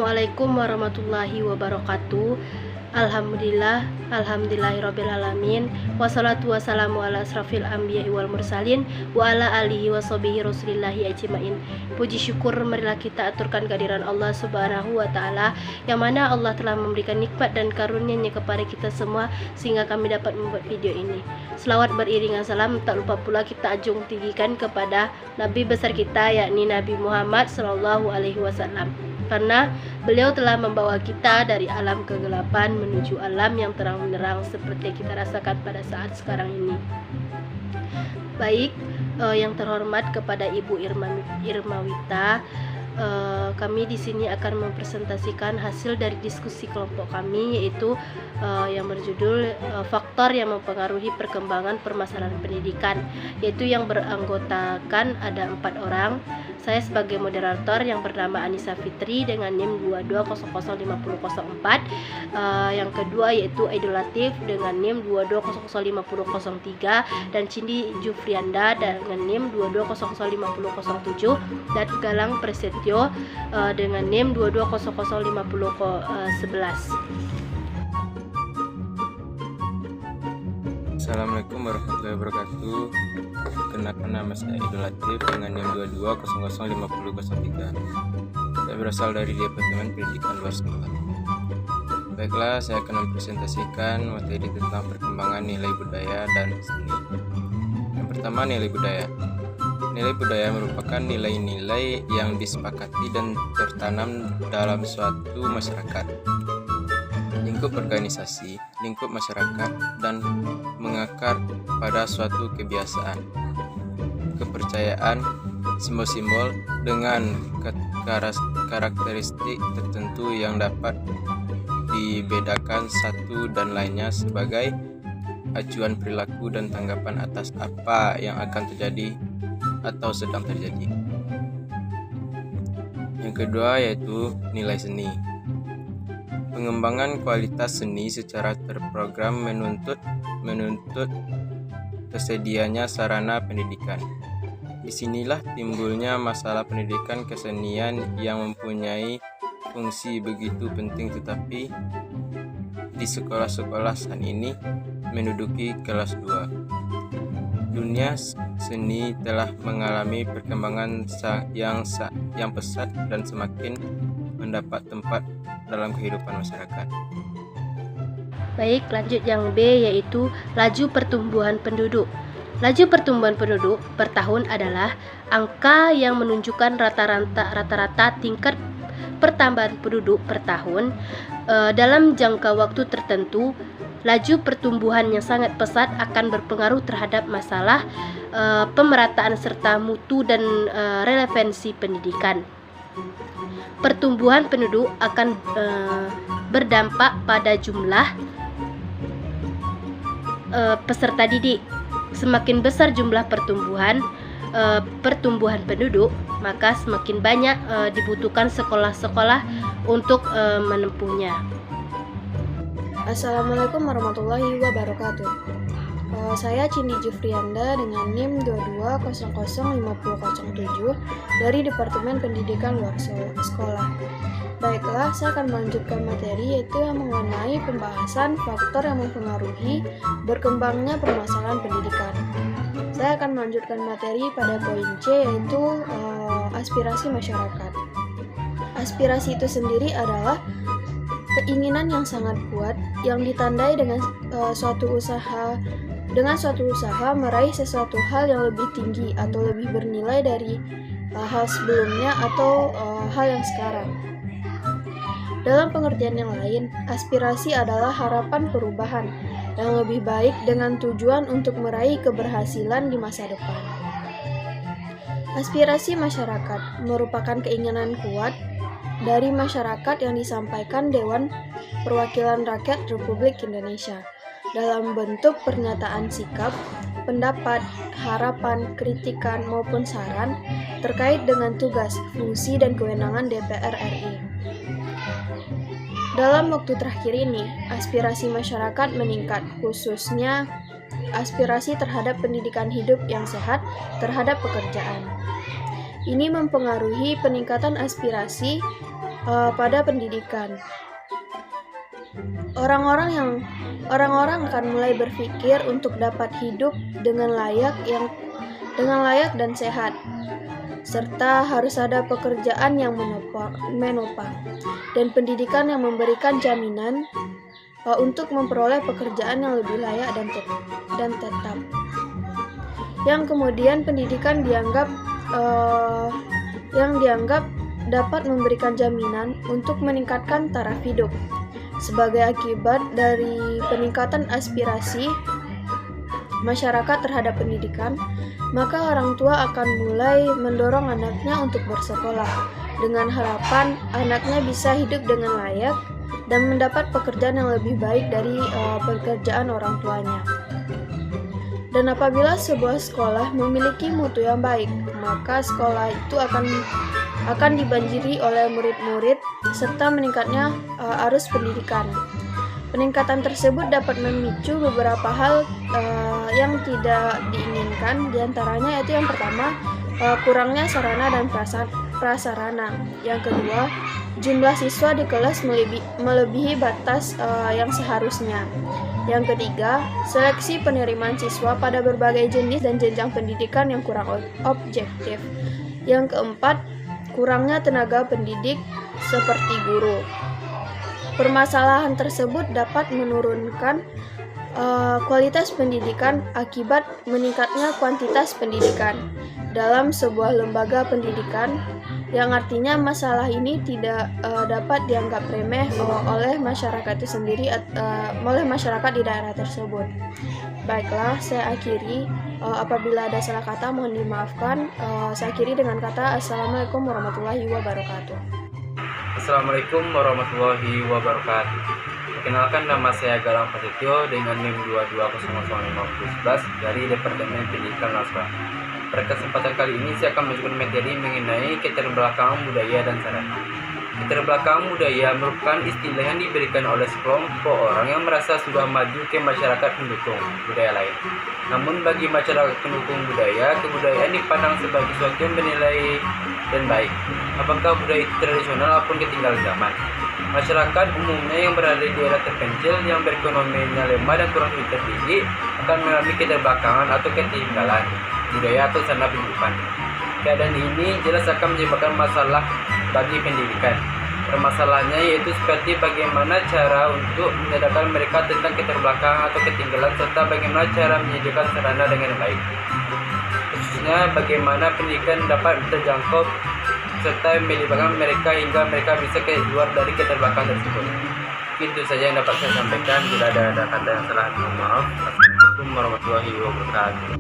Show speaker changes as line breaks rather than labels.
Assalamualaikum warahmatullahi wabarakatuh. Alhamdulillahirrabbilalamin. Wassalatu wassalamu ala asrafil anbiya'i wal mursalin wa ala alihi wa sahbihi rasulillahi ajmain. Puji syukur marilah kita aturkan kehadiran Allah subhanahu wa ta'ala, yang mana Allah telah memberikan nikmat dan karunia-Nya kepada kita semua sehingga kami dapat membuat video ini. Selawat beriringan salam tak lupa pula kita ajung tinggikan kepada Nabi besar kita, yakni Nabi Muhammad sallallahu alaihi wasallam, karena beliau telah membawa kita dari alam kegelapan menuju alam yang terang benderang seperti kita rasakan pada saat sekarang ini. Baik, yang terhormat kepada Ibu Irmawita, kami di sini akan mempresentasikan hasil dari diskusi kelompok kami, yaitu yang berjudul faktor yang mempengaruhi perkembangan permasalahan pendidikan, yaitu yang beranggotakan ada 4 orang. Saya sebagai moderator yang bernama Anissa Fitri dengan NIM 22005004. Yang kedua yaitu Aidul Latif dengan NIM 22005003, dan Cindy Jufrianda dengan NIM 22005007, dan Galang Presetyo dengan NIM 22005011.
Assalamualaikum warahmatullahi wabarakatuh. Perkenalkan, nama saya Aidul Latif dengan NIM 22005003. Saya berasal dari Departemen Pendidikan Luar Sekolah. Baiklah, saya akan mempresentasikan materi tentang perkembangan nilai budaya dan seni. Yang pertama, nilai budaya. Nilai budaya merupakan nilai-nilai yang disepakati dan tertanam dalam suatu masyarakat, lingkup organisasi, lingkup masyarakat, dan mengakar pada suatu kebiasaan, kepercayaan, simbol-simbol dengan karakteristik tertentu yang dapat dibedakan satu dan lainnya sebagai acuan perilaku dan tanggapan atas apa yang akan terjadi atau sedang terjadi. Yang kedua yaitu nilai seni. Pengembangan kualitas seni secara terprogram menuntut tersedianya sarana pendidikan. Disinilah timbulnya masalah pendidikan kesenian yang mempunyai fungsi begitu penting, tetapi di sekolah-sekolah saat ini menduduki kelas 2. Dunia seni telah mengalami perkembangan yang pesat dan semakin mendapat tempat dalam kehidupan masyarakat.
Baik, lanjut yang B, yaitu laju pertumbuhan penduduk. Laju pertumbuhan penduduk per tahun adalah angka yang menunjukkan rata-rata tingkat pertambahan penduduk per tahun dalam jangka waktu tertentu. Laju pertumbuhan yang sangat pesat akan berpengaruh terhadap masalah pemerataan serta mutu dan relevansi pendidikan. Pertumbuhan penduduk akan berdampak pada jumlah peserta didik. Semakin besar jumlah pertumbuhan penduduk, maka semakin banyak dibutuhkan sekolah-sekolah untuk menempuhnya.
Assalamualaikum warahmatullahi wabarakatuh. Saya Cindy Jufrianda dengan NIM 22005007 dari Departemen Pendidikan Luar Sekolah. Baiklah, saya akan melanjutkan materi, yaitu yang mengenai pembahasan faktor yang mempengaruhi berkembangnya permasalahan pendidikan. Saya akan melanjutkan materi pada poin C, yaitu aspirasi masyarakat. Aspirasi itu sendiri adalah keinginan yang sangat kuat yang ditandai dengan suatu usaha meraih sesuatu hal yang lebih tinggi atau lebih bernilai dari hal sebelumnya atau hal yang sekarang. Dalam pengertian yang lain, aspirasi adalah harapan perubahan yang lebih baik dengan tujuan untuk meraih keberhasilan di masa depan. Aspirasi masyarakat merupakan keinginan kuat dari masyarakat yang disampaikan Dewan Perwakilan Rakyat Republik Indonesia dalam bentuk pernyataan sikap, pendapat, harapan, kritikan, maupun saran terkait dengan tugas, fungsi, dan kewenangan DPR RI. Dalam waktu terakhir ini, aspirasi masyarakat meningkat, khususnya aspirasi terhadap pendidikan hidup yang sehat terhadap pekerjaan. Ini mempengaruhi peningkatan aspirasi pada pendidikan. Orang-orang akan mulai berpikir untuk dapat hidup dengan layak dan sehat, serta harus ada pekerjaan yang menopang dan pendidikan yang memberikan jaminan untuk memperoleh pekerjaan yang lebih layak dan tetap. Yang kemudian pendidikan dianggap dapat memberikan jaminan untuk meningkatkan taraf hidup. Sebagai akibat dari peningkatan aspirasi masyarakat terhadap pendidikan, maka orang tua akan mulai mendorong anaknya untuk bersekolah dengan harapan anaknya bisa hidup dengan layak dan mendapat pekerjaan yang lebih baik dari pekerjaan orang tuanya. Dan apabila sebuah sekolah memiliki mutu yang baik, maka sekolah itu akan dibanjiri oleh murid-murid serta meningkatnya arus pendidikan. Peningkatan tersebut dapat memicu beberapa hal yang tidak diinginkan, diantaranya yaitu yang pertama, kurangnya sarana dan prasarana. Yang kedua, jumlah siswa di kelas melebihi batas yang seharusnya. Yang ketiga, seleksi penerimaan siswa pada berbagai jenis dan jenjang pendidikan yang kurang objektif. Yang keempat, kurangnya tenaga pendidik seperti guru. Permasalahan tersebut dapat menurunkan kualitas pendidikan akibat meningkatnya kuantitas pendidikan dalam sebuah lembaga pendidikan, yang artinya masalah ini tidak dapat dianggap remeh oleh masyarakat itu sendiri, oleh masyarakat di daerah tersebut. Baiklah, saya akhiri. Apabila ada salah kata mohon dimaafkan. Saya akhiri dengan kata Assalamualaikum warahmatullahi wabarakatuh.
Assalamualaikum warahmatullahi wabarakatuh. Perkenalkan, nama saya Galang Prasetyo dengan NIM 22005011 dari Departemen Pendidikan Nasional. Pada kesempatan kali ini saya akan menunjukkan materi mengenai keterbelakangan budaya dan sarana. Keterbelakangan budaya merupakan istilah yang diberikan oleh sekelompok orang yang merasa sudah maju ke masyarakat pendukung budaya lain. Namun bagi masyarakat pendukung budaya, kebudayaan dipandang sebagai sesuatu yang bernilai dan baik, apakah budaya itu tradisional maupun ketinggalan zaman. Masyarakat umumnya yang berada di daerah terpencil yang berekonominya lemah dan kurang terdidik akan mengalami keterbelakangan atau ketinggalan budaya atau sarana pendidikan. Keadaan ini jelas akan menyebabkan masalah bagi pendidikan. Permasalahannya yaitu seperti bagaimana cara untuk menyadarkan mereka tentang keterbelakangan atau ketinggalan, serta bagaimana cara menyediakan sarana dengan baik. Khususnya bagaimana pendidikan dapat terjangkau serta melibatkan mereka hingga mereka bisa keluar dari keterbelakangan tersebut. Itu saja yang dapat saya sampaikan. Bila ada kata yang salah, mohon maaf. Assalamualaikum warahmatullahi wabarakatuh.